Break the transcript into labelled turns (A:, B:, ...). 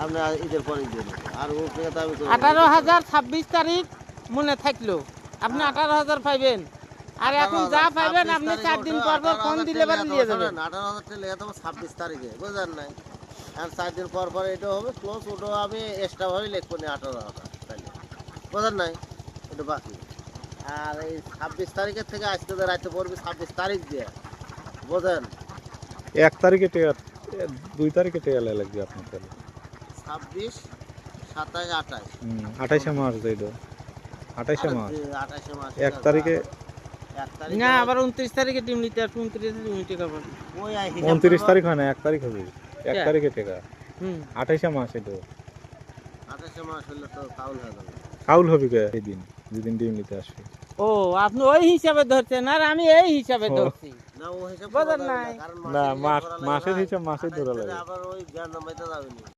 A: আপনি ঈদের পরে দিয়ে দেবেন। আর ওর থেকে তো আমি
B: 18,000 26 তারিখ মনে থাকলো আপনি 18,000 পাইবেন আর এখন যা পাইবেন আপনি 4 দিন পর পর ফোন দিলে বাড়ি দিয়ে যাবেন
A: 18,000 টাকা লেগে দেবো 26 তারিখে, বুঝলেন নাই? আর 4 দিন পর পর এটা হবে ক্লোজ, ওটাও আমি এক্সট্রা ভাবে লিখবো না 18,000 তাইলে, বুঝলেন নাই? এটা বাকি। আর এই 26 তারিখের থেকে আজকে তো রাইতে পড়বে 26 তারিখ দিয়ে, বুঝলেন?
C: 1 তারিখে টেকা 2 তারিখে টেকা লাগবে আপনার তাহলে
A: 26, 27, 28
C: 28 মাস যাই তো 28 মাস
A: 28 মাস
C: 1 তারিখে
A: 1 তারিখ
B: না আবার 29 তারিখে টিম নিতে আর 29 তারিখে টাকা পাবেন
A: ওই
C: 29 তারিখ হয় না 1 তারিখ হবে 1
B: কে?
C: তারিখে টেকা 28 মাস এটা
A: 28 মাস হলে তো কাউল হয়ে যাবে।
C: কাউল হবে কে এই দিন যেদিন ডিম নিতে আসবে
B: ও আপনি ওই হিসাবে ধরছেন আর আমি এই হিসাবে
C: ও।
B: ধরছি
A: না ও হিসাব
B: বুঝলেন
A: করা যাবে
B: নাই?
A: কারণ
C: না
A: মাসের হিসাব করা লাগবে
C: মাসের
A: না।
C: হিসাব মাসের ধরা
A: 28
C: লাগে
A: আবার ওই জ্ঞান নামাইতে যাবে না।